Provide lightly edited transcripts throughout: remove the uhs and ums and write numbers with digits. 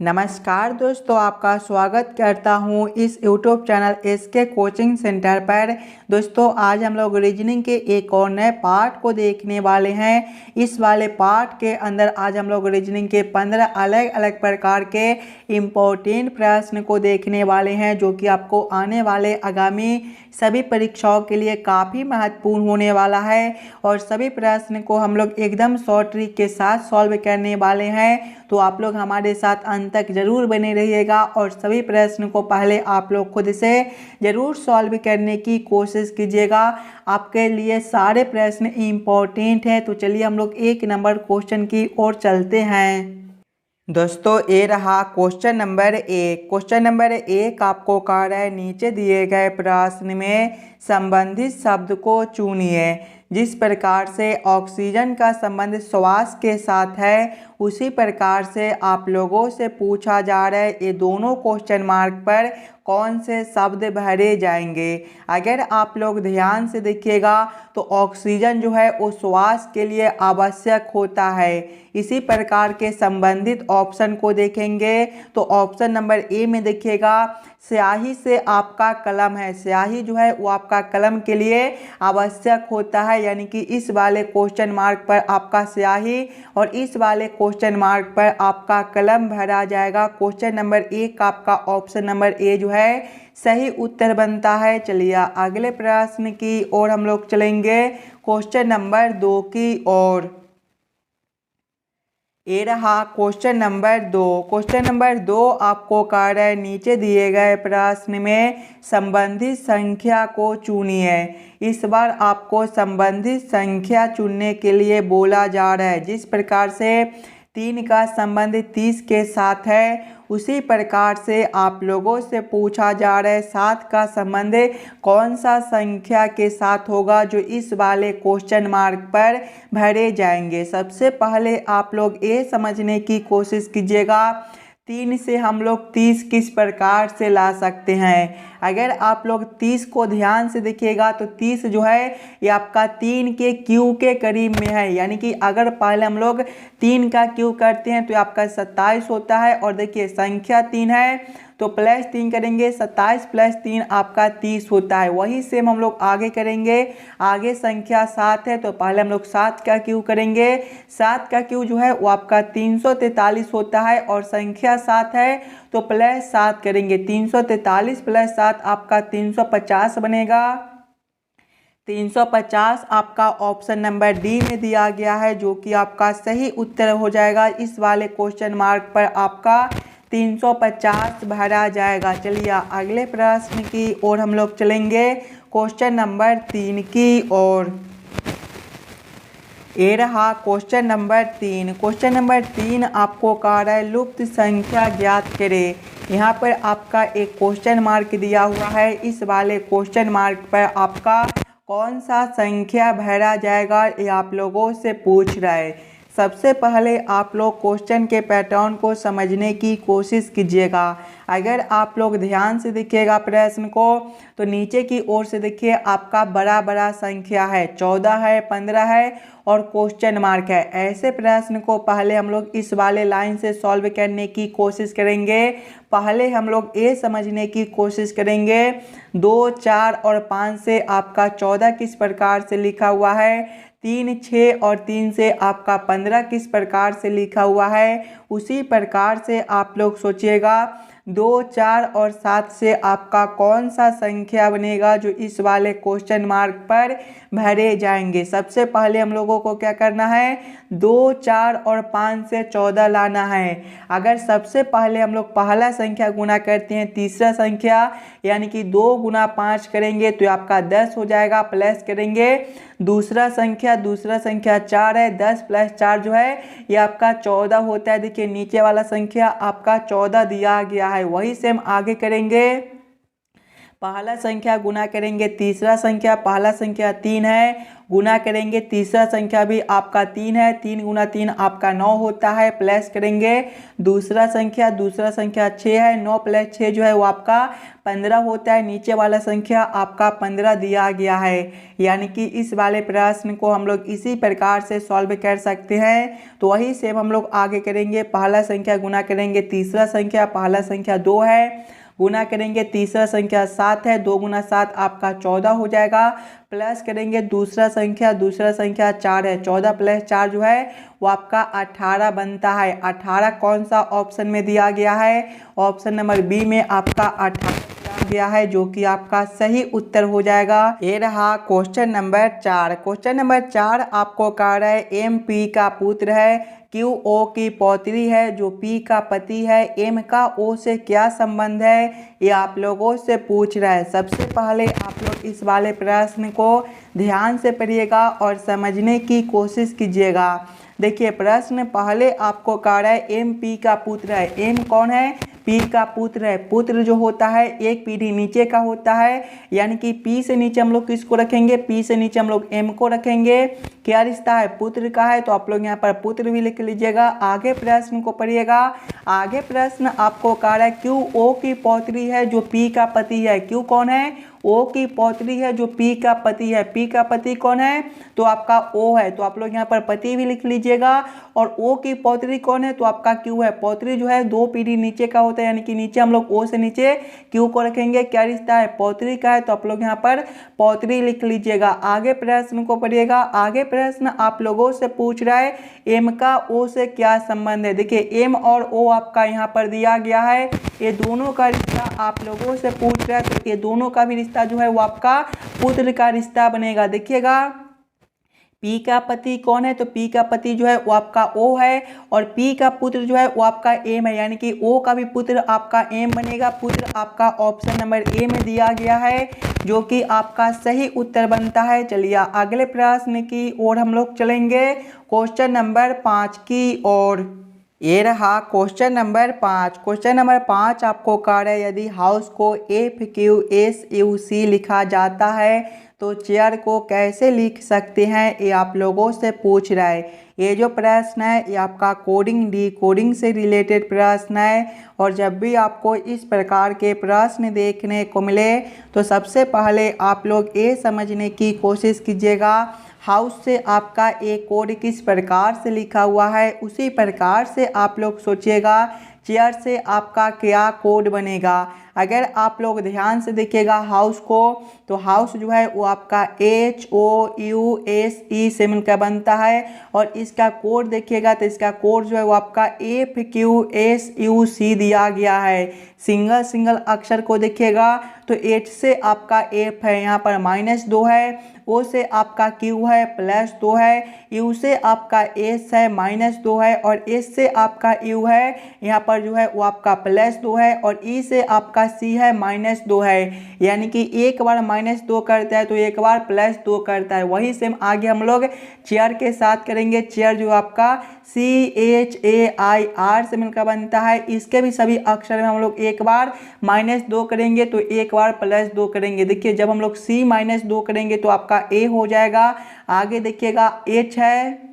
नमस्कार दोस्तों, आपका स्वागत करता हूं इस YouTube channel SK coaching centre पर। दोस्तों आज हम लोग रीजनिंग के एक और नए पार्ट को देखने वाले हैं। इस वाले पार्ट के अंदर आज हम लोग रीजनिंग के 15 अलग अलग प्रकार के इम्पोर्टेंट प्रश्न को देखने वाले हैं, जो कि आपको आने वाले आगामी सभी परीक्षाओं के लिए काफ़ी महत्वपूर्ण होने वाला है। और सभी प्रश्न को हम लोग एकदम शॉर्ट ट्रिक के साथ सॉल्व करने वाले हैं, तो आप लोग हमारे साथ अंत तक जरूर बने रहिएगा। और सभी प्रश्न को पहले आप लोग खुद से जरूर सॉल्व करने की कोशिश कीजिएगा। आपके लिए सारे प्रश्न इम्पोर्टेंट हैं। तो चलिए हम लोग एक नंबर क्वेश्चन की ओर चलते हैं। दोस्तों ये रहा क्वेश्चन नंबर 1। क्वेश्चन नंबर 1 आपको कह रहा है, नीचे दिए गए प्रश्न में संबंधित शब्द को चुनिए। जिस प्रकार से ऑक्सीजन का संबंध श्वास के साथ है, उसी प्रकार से आप लोगों से पूछा जा रहा है ये दोनों क्वेश्चन मार्क पर कौन से शब्द भरे जाएंगे। अगर आप लोग ध्यान से देखिएगा तो ऑक्सीजन जो है वो श्वास के लिए आवश्यक होता है। इसी प्रकार के संबंधित ऑप्शन को देखेंगे तो ऑप्शन नंबर ए में देखिएगा, स्याही से आपका कलम है। स्याही जो है वो आपका कलम के लिए आवश्यक होता है, यानी कि इस वाले क्वेश्चन मार्क पर आपका स्याही और इस वाले क्वेश्चन मार्क पर आपका कलम भरा जाएगा। क्वेश्चन नंबर 1 का आपका ऑप्शन नंबर ए जो है सही उत्तर बनता है। चलिए अगले प्रश्न की ओर हम लोग चलेंगे, क्वेश्चन नंबर 2 की ओर। ये रहा क्वेश्चन नंबर 2। क्वेश्चन नंबर 2 आपको कह रहा है, नीचे दिए गए प्रश्न में संबंधित संख्या को चुनिए। इस बार आपको संबंधित संख्या चुनने के लिए बोला जा रहा है। जिस प्रकार से 3 का संबंध 30 के साथ है, उसी प्रकार से आप लोगों से पूछा जा रहा है 7 का संबंध कौन सा संख्या के साथ होगा, जो इस वाले क्वेश्चन मार्क पर भरे जाएंगे। सबसे पहले आप लोग ये समझने की कोशिश कीजिएगा 3 से हम लोग 30 किस प्रकार से ला सकते हैं। अगर आप लोग 30 को ध्यान से देखिएगा तो 30 जो है ये आपका 3 के क्यू के करीब में है, यानी कि अगर पहले हम लोग 3 का क्यू करते हैं तो आपका 27 होता है। और देखिए संख्या 3 है तो +3 करेंगे, 27 + 3 आपका 30 होता है। वही सेम हम लोग आगे करेंगे। आगे संख्या 7 है तो पहले हम लोग 7 का क्यू करेंगे। 7 का क्यू जो है वो आपका 343 होता है। और संख्या 7 है तो +7 करेंगे, 343 + 7 आपका 350 बनेगा। 350 आपका ऑप्शन नंबर डी में दिया गया है, जो कि आपका सही उत्तर हो जाएगा। इस वाले क्वेश्चन मार्क पर आपका 350 भरा जाएगा। चलिए अगले प्रश्न की ओर हम लोग चलेंगे, क्वेश्चन नंबर 3 की ओर। ये रहा क्वेश्चन नंबर 3। क्वेश्चन नंबर 3 आपको कह रहा है, लुप्त संख्या ज्ञात करें। यहाँ पर आपका एक क्वेश्चन मार्क दिया हुआ है। इस वाले क्वेश्चन मार्क पर आपका कौन सा संख्या भरा जाएगा, ये आप लोगों से पूछ रहा है। सबसे पहले आप लोग क्वेश्चन के पैटर्न को समझने की कोशिश कीजिएगा। अगर आप लोग ध्यान से देखिएगा प्रश्न को तो नीचे की ओर से देखिए आपका बड़ा बड़ा संख्या है, 14 है, 15 है और क्वेश्चन मार्क है। ऐसे प्रश्न को पहले हम लोग इस वाले लाइन से सॉल्व करने की कोशिश करेंगे। पहले हम लोग ये समझने की कोशिश करेंगे 2, 4 और 5 से आपका 14 किस प्रकार से लिखा हुआ है, 3, 6 और 3 से आपका 15 किस प्रकार से लिखा हुआ है। उसी प्रकार से आप लोग सोचिएगा 2, 4 और 7 से आपका कौन सा संख्या बनेगा, जो इस वाले क्वेश्चन मार्क पर भरे जाएंगे। सबसे पहले हम लोगों को क्या करना है, 2, 4 और 5 से 14 लाना है। अगर सबसे पहले हम लोग पहला संख्या गुना करते हैं तीसरा संख्या, यानी कि 2 × 5 करेंगे तो आपका 10 हो जाएगा। प्लस करेंगे दूसरा संख्या 4 है, 10 + 4 जो है ये आपका 14 होता है। देखिए नीचे वाला संख्या आपका 14 दिया गया है। वही सेम आगे करेंगे, पहला संख्या गुना करेंगे तीसरा संख्या, पहला संख्या 3 है, गुना करेंगे तीसरा संख्या भी आपका 3 है, 3 गुना 3 आपका 9 होता है, प्लस करेंगे दूसरा संख्या 6 है, 9 प्लस 6 जो है वो आपका 15 होता है, नीचे वाला संख्या आपका 15 दिया गया है। यानी कि इस वाले प्रश्न को हम लोग इसी प्रकार से सॉल्व कर सकते हैं। तो वही सेम हम लोग आगे करेंगे, पहला संख्या गुना करेंगे तीसरा संख्या, पहला संख्या 2 है, गुना करेंगे तीसरा संख्या 7 है, 2 गुना 7 आपका 14 हो जाएगा, प्लस करेंगे दूसरा संख्या 4 है, 14 प्लस 4 जो है वो आपका 18 बनता है। 18 कौन सा ऑप्शन में दिया गया है? ऑप्शन नंबर बी में आपका 18 दिया गया है, जो कि आपका सही उत्तर हो जाएगा। ये रहा क्वेश्चन नंबर 4। क्वेश्चन नंबर 4 आपको कह रहा है एम पी का पुत्र है, क्यू ओ की पौत्री है, जो पी का पति है, एम का ओ से क्या संबंध है, ये आप लोगों से पूछ रहा है। सबसे पहले आप लोग इस वाले प्रश्न को ध्यान से पढ़िएगा और समझने की कोशिश कीजिएगा। देखिए प्रश्न पहले आपको कह रहा है एम पी का पुत्र है। एम कौन है? पी का पुत्र है। पुत्र जो होता है एक पीढ़ी नीचे का होता है, यानी कि पी से नीचे हम लोग किसको रखेंगे? पी से नीचे हम लोग एम को रखेंगे। क्या रिश्ता है? पुत्र का है, तो आप लोग यहाँ पर पुत्र भी लिख लीजिएगा। आगे प्रश्न को पढ़िएगा। आगे प्रश्न आपको कह रहा है क्यू ओ की पौत्री है, जो पी का पति है। क्यू कौन है? ओ की पौत्री है, जो पी का पति है। पी का पति कौन है? तो आपका ओ है, तो आप लोग यहाँ पर पति भी लिख लीजिएगा। और ओ की पौत्री कौन है? तो आपका क्यू है। पौत्री जो है 2 पीढ़ी नीचे का होता है, यानी कि नीचे हम लोग ओ से नीचे क्यू को रखेंगे। क्या रिश्ता है? पौत्री का है, तो आप लोग यहाँ पर पौत्री लिख लीजिएगा। आगे प्रश्न को पढ़िएगा। आगे प्रश्न आप लोगों से पूछ रहा है एम का ओ से क्या संबंध है। देखिए एम और ओ आपका यहाँ पर दिया गया है, ये दोनों का रिश्ता आप लोगों से पूछ रहा है, तो ये दोनों का भी रिश्ता जो है वो आपका पुत्र का रिश्ता बनेगा। देखिएगा पी का पति कौन है? तो पी का पति जो है वो आपका ओ है, और पी का पुत्र जो है वो आपका एम है, यानी कि ओ का भी पुत्र आपका एम बनेगा। पुत्र आपका ऑप्शन नंबर ए में दिया गया है, जो कि आपका सही उत्तर बनता है। चलिए अगले प्रश्न की ओर हम लोग चलेंगे, क्वेश्चन नंबर 5 की ओर। ये रहा क्वेश्चन नंबर 5। क्वेश्चन नंबर 5 आपको कह रहा है यदि हाउस को FQSUC लिखा जाता है तो चेयर को कैसे लिख सकते हैं, ये आप लोगों से पूछ रहा है। ये जो प्रश्न है ये आपका कोडिंग डिकोडिंग से रिलेटेड प्रश्न है, और जब भी आपको इस प्रकार के प्रश्न देखने को मिले तो सबसे पहले आप लोग ये समझने की कोशिश कीजिएगा हाउस से आपका एक कोड किस प्रकार से लिखा हुआ है, उसी प्रकार से आप लोग सोचिएगा चेयर से आपका क्या कोड बनेगा। अगर आप लोग ध्यान से देखिएगा हाउस को, तो हाउस जो है वो आपका HOUSE से मिलकर बनता है, और इसका कोड देखिएगा तो इसका कोड जो है वो आपका FQSUC दिया गया है। सिंगल सिंगल अक्षर को देखिएगा तो H से आपका F है, यहाँ पर -2 है, O से आपका Q है +2 है, U से आपका S है -2 है, और S से आपका U है, यहाँ पर जो है वो आपका +2 है, और E से आपका C है -2 है। यानी कि एक बार -2 करता है तो एक बार +2 करता है। वही सेम आगे हम लोग चेयर के साथ करेंगे। चेयर जो आपका CHAIR से मिलकर बनता है, इसके भी सभी अक्षर में हम लोग एक बार -2 करेंगे तो एक बार +2 करेंगे। देखिए जब हम लोग C -2 करेंगे तो आपका A हो जाएगा। आगे देखिएगा H है,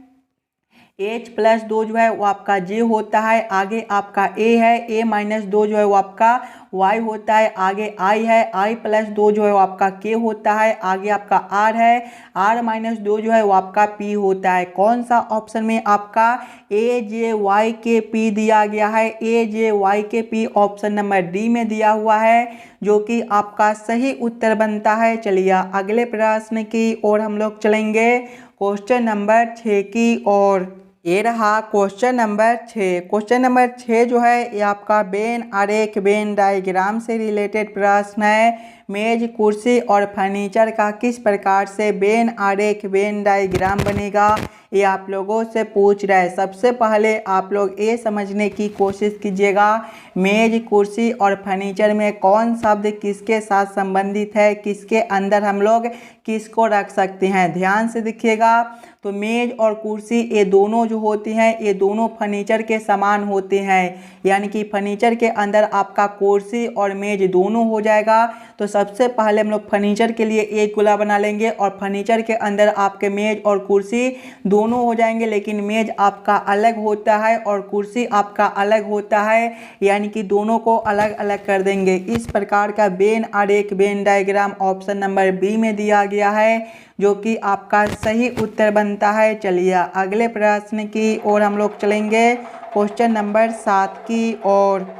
H +2 जो है वो आपका J होता है। आगे आपका A है, A -2 जो है वो आपका Y होता है। आगे I है, I +2 जो है वो आपका K होता है। आगे आपका R है, R -2 जो है वो आपका P होता है। कौन सा ऑप्शन में आपका AJYKP दिया गया है? AJYKP ऑप्शन नंबर D में दिया हुआ है, जो कि आपका सही उत्तर बनता है। चलिए अगले प्रश्न की ओर हम लोग चलेंगे, क्वेश्चन नंबर 6 की ओर। ये रहा क्वेश्चन नंबर 6। क्वेश्चन नंबर 6 जो है ये आपका वेन आरेख वेन डायग्राम से रिलेटेड प्रश्न है। मेज कुर्सी और फर्नीचर का किस प्रकार से वेन आरेख वेन डायग्राम बनेगा, ये आप लोगों से पूछ रहा है। सबसे पहले आप लोग ये समझने की कोशिश कीजिएगा मेज, कुर्सी और फर्नीचर में कौन शब्द किसके साथ संबंधित है, किसके अंदर हम लोग किसको रख सकते हैं। ध्यान से देखिएगा। तो मेज और कुर्सी ये दोनों जो होती हैं ये दोनों फर्नीचर के समान होते हैं, यानी कि फर्नीचर के अंदर आपका कुर्सी और मेज दोनों हो जाएगा। तो सबसे पहले हम लोग फर्नीचर के लिए एक गोला बना लेंगे और फर्नीचर के अंदर आपके मेज और कुर्सी दोनों हो जाएंगे, लेकिन मेज आपका अलग होता है और कुर्सी आपका अलग होता है, यानी कि दोनों को अलग अलग कर देंगे। इस प्रकार का वेन आरेख, Venn diagram option number B में दिया गया है, जो कि आपका सही उत्तर बनता है। चलिए अगले प्रश्न की ओर हम लोग चलेंगे, क्वेश्चन नंबर 7 की ओर।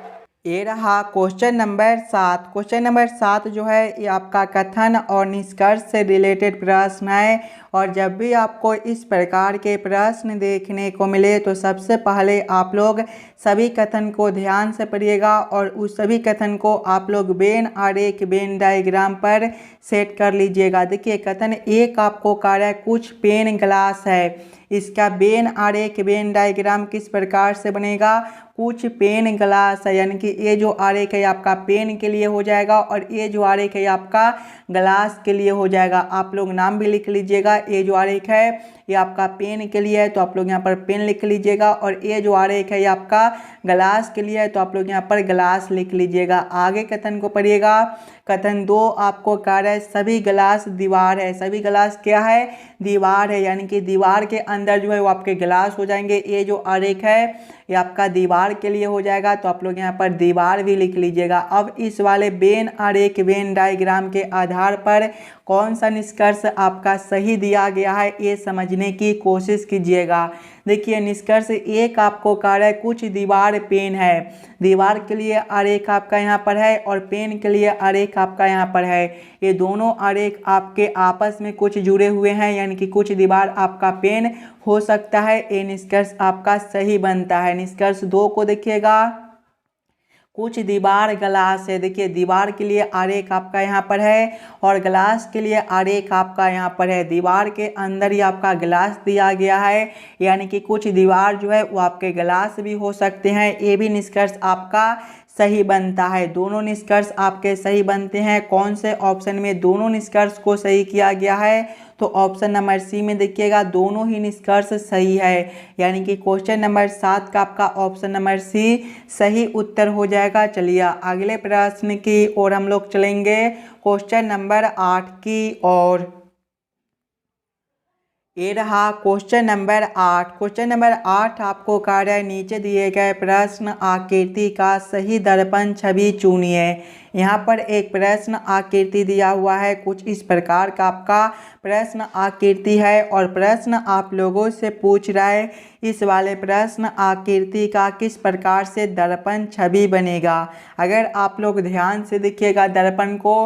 ये रहा क्वेश्चन नंबर 7। क्वेश्चन नंबर 7 जो है ये आपका कथन और निष्कर्ष से रिलेटेड प्रश्न है। और जब भी आपको इस प्रकार के प्रश्न देखने को मिले तो सबसे पहले आप लोग सभी कथन को ध्यान से पढ़िएगा और उस सभी कथन को आप लोग वेन आरेख, वेन डायग्राम पर सेट कर लीजिएगा। देखिए कथन एक आपको कार्य है, कुछ पेन ग्लास है। इसका वेन आरेख, वेन डायग्राम किस प्रकार से बनेगा, कुछ पेन ग्लास है, यानी कि ये जो आरेख है आपका पेन के लिए हो जाएगा और ये जो आरेख है आपका ग्लास के लिए हो जाएगा। आप लोग नाम भी लिख लीजिएगा। ये जो आरेख है ये आपका पेन के लिए है तो आप लोग यहाँ पर पेन लिख लीजिएगा, और ये जो आरेख है ये आपका ग्लास के लिए है तो आप लोग यहाँ पर ग्लास लिख लीजिएगा। आगे कथन को पढ़िएगा। कथन 2 आपको कार्य है, सभी ग्लास दीवार है। सभी ग्लास क्या है, दीवार है, यानी कि दीवार के अंदर जो है वो आपके ग्लास हो जाएंगे। ये जो आरेख है ये आपका दीवार के लिए हो जाएगा तो आप लोग यहाँ पर दीवार भी लिख लीजिएगा। अब इस वाले वेन आरेख, वेन डायग्राम के आधार पर कौन सा निष्कर्ष आपका सही दिया गया है ये समझने की कोशिश कीजिएगा। देखिए निष्कर्ष एक आपको कार्य है, कुछ दीवार पेन है। दीवार के लिए आरेख आपका यहाँ पर है और पेन के लिए आरेख आपका यहाँ पर है। ये दोनों आरेख आपके आपस में कुछ जुड़े हुए हैं, यानी कि कुछ दीवार आपका पेन हो सकता है। ये निष्कर्ष आपका सही बनता है। निष्कर्ष 2 को देखिएगा, कुछ दीवार ग्लास है। देखिए दीवार के लिए आरेख आपका यहाँ पर है और ग्लास के लिए आरेख आपका यहाँ पर है। दीवार के अंदर ही आपका ग्लास दिया गया है, यानी कि कुछ दीवार जो है वो आपके ग्लास भी हो सकते हैं। ये भी निष्कर्ष आपका सही बनता है। दोनों निष्कर्ष आपके सही बनते हैं। कौन से ऑप्शन में दोनों निष्कर्ष को सही किया गया है, तो ऑप्शन नंबर सी में देखिएगा दोनों ही निष्कर्ष सही है, यानी कि क्वेश्चन नंबर 7 का आपका ऑप्शन नंबर सी सही उत्तर हो जाएगा। चलिए अगले प्रश्न की ओर हम लोग चलेंगे, क्वेश्चन नंबर 8 की ओर। ये रहा क्वेश्चन नंबर 8। क्वेश्चन नंबर 8 आपको कार्य है, नीचे दिए गए प्रश्न आकृति का सही दर्पण छवि चुनिए। यहाँ पर एक प्रश्न आकृति दिया हुआ है, कुछ इस प्रकार का आपका प्रश्न आकृति है और प्रश्न आप लोगों से पूछ रहा है इस वाले प्रश्न आकृति का किस प्रकार से दर्पण छवि बनेगा। अगर आप लोग ध्यान से देखिएगा दर्पण को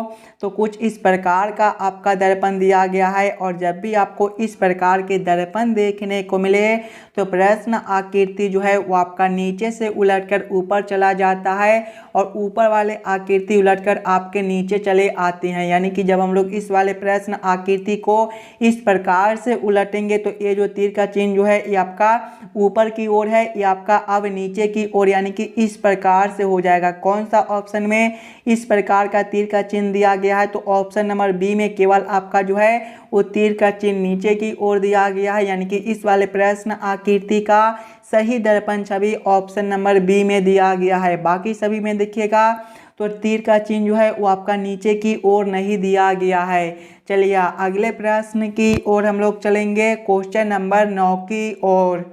तो कुछ इस प्रकार का आपका दर्पण दिया गया है, और जब भी आपको इस प्रकार के दर्पण देखने को मिले तो प्रश्न आकृति जो है वो आपका नीचे से उलटकर ऊपर चला जाता है और ऊपर वाले आकृति उलटकर आपके नीचे चले आते हैं। यानी कि जब हम लोग इस वाले प्रश्न आकृति को इस प्रकार से उलटेंगे तो ये जो तीर का चिन्ह जो है ये आपका ऊपर की ओर है, ये आपका अब नीचे की ओर, यानी कि इस प्रकार से हो जाएगा। कौन सा ऑप्शन में इस प्रकार का तीर का चिन्ह दिया गया है, तो ऑप्शन नंबर बी में केवल आपका जो है वो तीर का चिन्ह नीचे की ओर दिया गया है, यानी कि इस वाले प्रश्न आकृति का सही दर्पण छवि ऑप्शन नंबर बी में दिया गया है। बाकी सभी में देखिएगा तो तीर का चिन्ह जो है वो आपका नीचे की ओर नहीं दिया गया है। चलिए अगले प्रश्न की ओर हम लोग चलेंगे, क्वेश्चन नंबर 9 की ओर।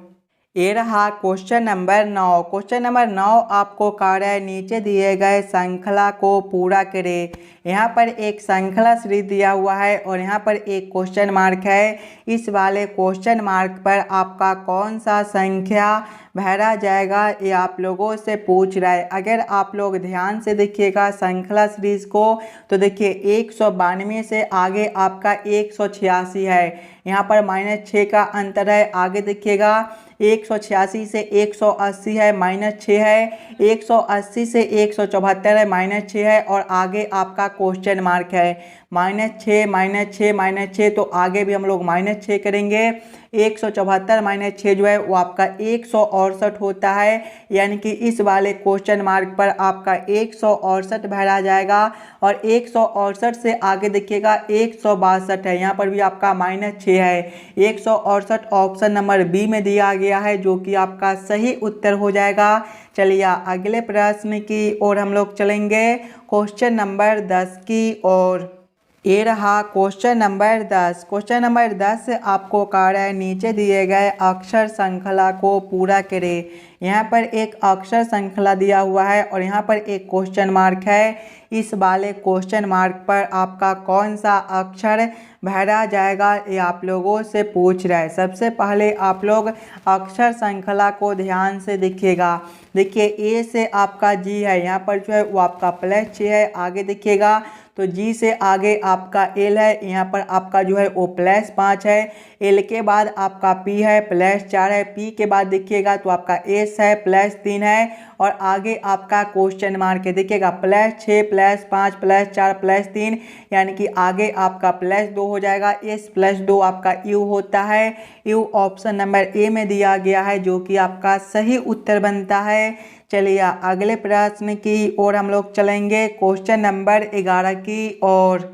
ये रहा क्वेश्चन नंबर 9। क्वेश्चन नंबर 9 आपको कार्य है, नीचे दिए गए श्रृंखला को पूरा करें। यहाँ पर एक श्रृंखला सीरीज दिया हुआ है और यहाँ पर एक क्वेश्चन मार्क है। इस वाले क्वेश्चन मार्क पर आपका कौन सा संख्या भरा जाएगा ये आप लोगों से पूछ रहा है। अगर आप लोग ध्यान से देखिएगा श्रृंखला सीरीज को तो देखिए 192 से आगे आपका 186 है, यहाँ पर -6 का अंतर है। आगे देखिएगा 186 से 180 है, -6 है, 180 से 174 है, -6 है, और आगे आपका क्वेश्चन मार्क है। -6 -6 -6, तो आगे भी हम लोग -6 करेंगे। 174 माइनस 6 जो है वो आपका 168 होता है। यानी कि इस वाले क्वेश्चन मार्क पर आपका 168 भरा जाएगा और 168 से आगे देखिएगा 162 है, यहाँ पर भी आपका -6 है। 168 ऑप्शन नंबर बी में दिया गया है जो कि आपका सही उत्तर हो जाएगा। चलिए अगले प्रश्न की ओर हम लोग चलेंगे, क्वेश्चन नंबर 10 की ओर। ये रहा क्वेश्चन नंबर 10। क्वेश्चन नंबर 10 आपको कार्य है नीचे दिए गए अक्षर श्रृंखला को पूरा करें। यहाँ पर एक अक्षर श्रृंखला दिया हुआ है और यहाँ पर एक क्वेश्चन मार्क है। इस वाले क्वेश्चन मार्क पर आपका कौन सा अक्षर भरा जाएगा ये आप लोगों से पूछ रहा है। सबसे पहले आप लोग अक्षर श्रृंखला को ध्यान से देखिएगा। देखिए ए से आपका जी है, यहाँ पर जो है वो आपका +6 है। आगे देखिएगा तो जी से आगे आपका एल है, यहाँ पर आपका जो है वो +5 है। एल के बाद आपका पी है +4 है। पी के बाद देखिएगा तो आपका एस है +3 है और आगे आपका क्वेश्चन मार्क है। देखिएगा +6 +5 +4 +3 यानी कि आगे आपका +2 हो जाएगा। एस +2 आपका यू होता है। यू ऑप्शन नंबर ए में दिया गया है जो कि आपका सही उत्तर बनता है। चलिए अगले प्रश्न की ओर हम लोग चलेंगे, क्वेश्चन नंबर 11 की ओर।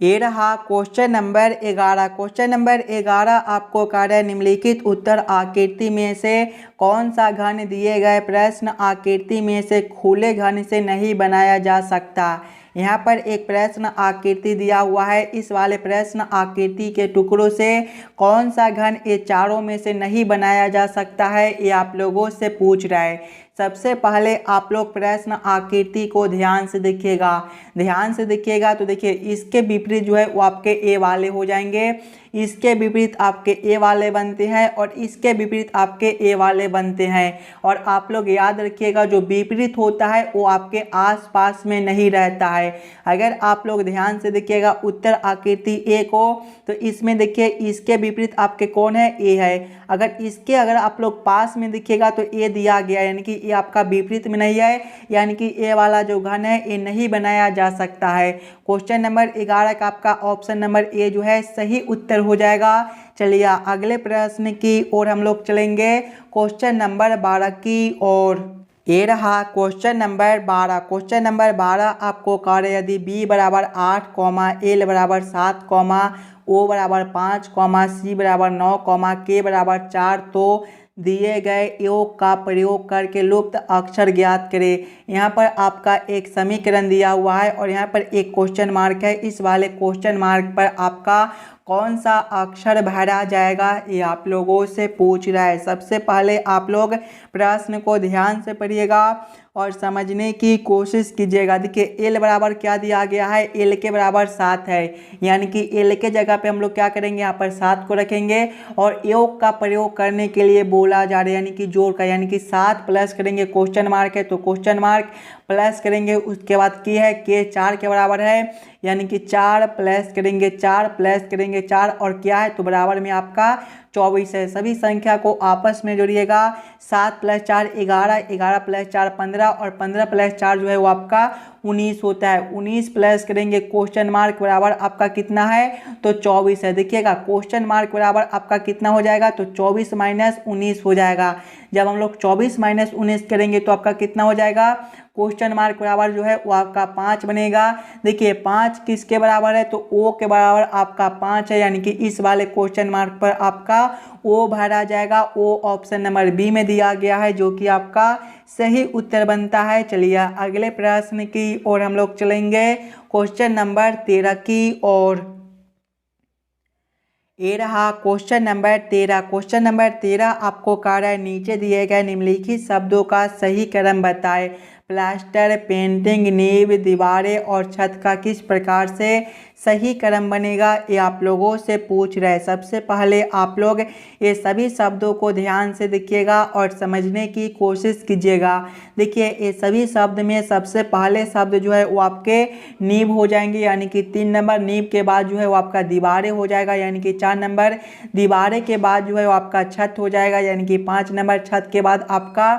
ये रहा क्वेश्चन नंबर 11। क्वेश्चन नंबर 11 आपको कार्य निम्नलिखित उत्तर आकृति में से कौन सा घन दिए गए प्रश्न आकृति में से खुले घन से नहीं बनाया जा सकता। यहाँ पर एक प्रश्न आकृति दिया हुआ है। इस वाले प्रश्न आकृति के टुकड़ों से कौन सा घन ये चारों में से नहीं बनाया जा सकता है ये आप लोगों से पूछ रहा है। सबसे पहले आप लोग प्रश्न आकृति को ध्यान से देखिएगा। ध्यान से देखिएगा तो देखिए इसके विपरीत जो है वो आपके ए वाले हो जाएंगे, इसके विपरीत आपके ए वाले बनते हैं और इसके विपरीत आपके ए वाले बनते हैं। और आप लोग याद रखिएगा जो विपरीत होता है वो आपके आसपास में नहीं रहता है। अगर आप लोग ध्यान से देखिएगा उत्तर आकृति ए को तो इसमें देखिए इसके विपरीत आपके कौन है, ए है। अगर आप लोग पास में देखिएगा तो ए दिया गया यानी कि ये आपका विपरीत में नहीं है, यानी कि ए वाला जो घन है ये नहीं बनाया जा सकता है। क्वेश्चन नंबर 11 का आपका ऑप्शन नंबर ए जो है सही उत्तर हो जाएगा। चलिए अगले प्रश्न की ओर हम लोग चलेंगे, क्वेश्चन नंबर 12 की ओर। ये रहा क्वेश्चन नंबर 12। क्वेश्चन नंबर 12 आपको कार्य यदि b बराबर 8, l बराबर 7, o बराबर 5, c बराबर 9, k बराबर 4 तो दिए गए योग का प्रयोग करके लुप्त अक्षर ज्ञात करें। यहाँ पर आपका एक समीकरण दिया हुआ है और यहाँ पर एक क्वेश्चन मार्क है। इस वाले क्वेश्चन मार्क पर आपका कौन सा अक्षर भरा जाएगा ये आप लोगों से पूछ रहा है। सबसे पहले आप लोग प्रश्न को ध्यान से पढ़िएगा और समझने की कोशिश कीजिएगा। देखिए एल बराबर क्या दिया गया है, एल के बराबर 7 है, यानी कि एल के जगह पे हम लोग क्या करेंगे, यहाँ पर 7 को रखेंगे और योग का प्रयोग करने के लिए बोला जा रहा है, यानी कि जोड़ का, यानी कि 7 प्लस करेंगे, क्वेश्चन मार्क है तो क्वेश्चन मार्क प्लस करेंगे, उसके बाद की है के 4 के बराबर है, यानी कि 4 प्लस करेंगे 4 प्लस करेंगे 4 और क्या है तो बराबर में आपका 24 है। सभी संख्या को आपस में जोड़िएगा। 7 + 4 11, 11 + 4 15 और 15 + 4 जो है वो आपका 19 होता है। 19 प्लस करेंगे क्वेश्चन मार्क बराबर आपका कितना है तो 24 है। देखिएगा क्वेश्चन मार्क बराबर आपका कितना हो जाएगा तो 24 - 19 हो जाएगा। जब हम लोग 24 - 19 करेंगे तो आपका कितना हो जाएगा, क्वेश्चन मार्क बराबर जो है वो आपका 5 बनेगा। देखिए 5 किसके बराबर है तो ओ के बराबर आपका 5 है, यानी कि इस वाले क्वेश्चन मार्क पर आपका ओ भरा जाएगा। ओ ऑप्शन नंबर बी में दिया गया है जो कि आपका सही उत्तर बनता है। चलिए अगले प्रश्न की ओर हम लोग चलेंगे, क्वेश्चन नंबर 13 की ओर। ये रहा क्वेश्चन नंबर 13। क्वेश्चन नंबर 13 आपको कार्य नीचे दिए गए निम्नलिखित शब्दों का सही क्रम बताएं। प्लास्टर, पेंटिंग, नींव, दीवारें और छत का किस प्रकार से सही क्रम बनेगा ये आप लोगों से पूछ रहे हैं। सबसे पहले आप लोग ये सभी शब्दों को ध्यान से देखिएगा और समझने की कोशिश कीजिएगा। देखिए ये सभी शब्द में सबसे पहले शब्द जो है वो आपके नींव हो जाएंगे, यानी कि 3 नंबर। नींव के बाद जो है वो आपका दीवारें हो जाएगा, यानी कि 4 नंबर। दीवारें के बाद जो है वो आपका छत हो जाएगा, यानी कि 5 नंबर। छत के बाद आपका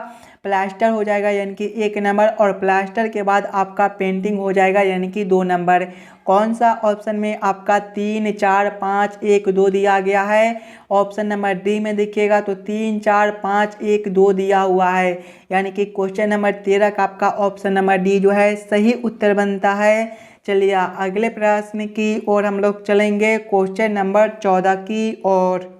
प्लास्टर हो जाएगा यानी कि 1 नंबर, और प्लास्टर के बाद आपका पेंटिंग हो जाएगा यानी कि 2 नंबर। कौन सा ऑप्शन में आपका 3, 4, 5, 1, 2 दिया गया है? ऑप्शन नंबर डी में देखिएगा तो 3, 4, 5, 1, 2 दिया हुआ है, यानी कि क्वेश्चन नंबर 13 का आपका ऑप्शन नंबर डी जो है सही उत्तर बनता है। चलिए अगले प्रश्न की ओर हम लोग चलेंगे, क्वेश्चन नंबर 14 की ओर।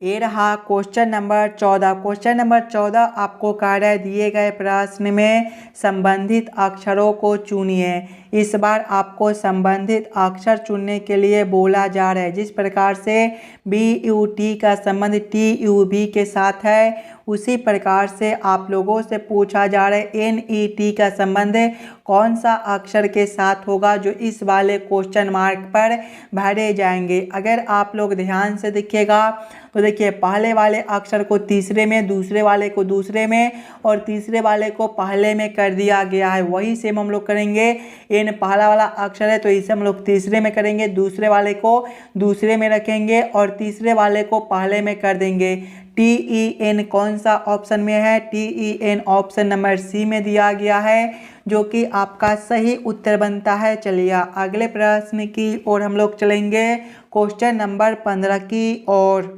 ये रहा क्वेश्चन नंबर 14। क्वेश्चन नंबर 14 आपको कह रहा है दिए गए प्रश्न में संबंधित अक्षरों को चुनिए। इस बार आपको संबंधित अक्षर चुनने के लिए बोला जा रहा है। जिस प्रकार से BUT का संबंध TUV के साथ है, उसी प्रकार से आप लोगों से पूछा जा रहा है NET का संबंध कौन सा अक्षर के साथ होगा, जो इस वाले क्वेश्चन मार्क पर भरे जाएंगे। अगर आप लोग ध्यान से देखिएगा तो देखिए पहले वाले अक्षर को तीसरे में, दूसरे वाले को दूसरे में, और तीसरे वाले को पहले में कर दिया गया है। वही सेम हम लोग करेंगे। एन पहला वाला अक्षर है तो इसे हम लोग तीसरे में करेंगे, दूसरे वाले को दूसरे में रखेंगे और तीसरे वाले को पहले में कर देंगे। TEN कौन सा ऑप्शन में है? TEN ऑप्शन नंबर सी में दिया गया है, जो कि आपका सही उत्तर बनता है। चलिए अगले प्रश्न की ओर हम लोग चलेंगे, क्वेश्चन नंबर 15 की ओर।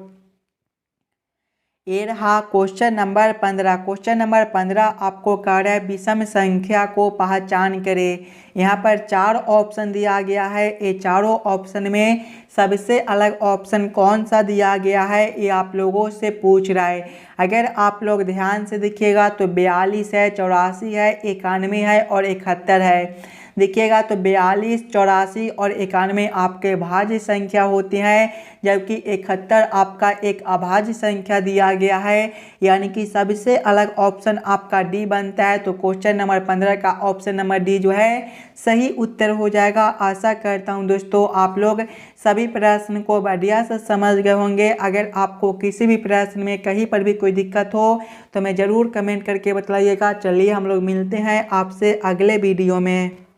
ये रहा क्वेश्चन नंबर 15। क्वेश्चन नंबर 15 आपको कह रहा है विषम संख्या को पहचान करें। यहाँ पर 4 ऑप्शन दिया गया है। ये चारों ऑप्शन में सबसे अलग ऑप्शन कौन सा दिया गया है, ये आप लोगों से पूछ रहा है। अगर आप लोग ध्यान से देखिएगा तो 42 है, 84 है, 91 है और 71 है। देखिएगा तो 42, 84 और 91 आपके भाज्य संख्या होती हैं, जबकि 71 आपका एक अभाज्य संख्या दिया गया है, यानी कि सबसे अलग ऑप्शन आपका डी बनता है। तो क्वेश्चन नंबर 15 का ऑप्शन नंबर डी जो है सही उत्तर हो जाएगा। आशा करता हूं दोस्तों आप लोग सभी प्रश्न को बढ़िया से समझ गए होंगे। अगर आपको किसी भी प्रश्न में कहीं पर भी कोई दिक्कत हो तो मैं ज़रूर कमेंट करके बताइएगा। चलिए हम लोग मिलते हैं आपसे अगले वीडियो में।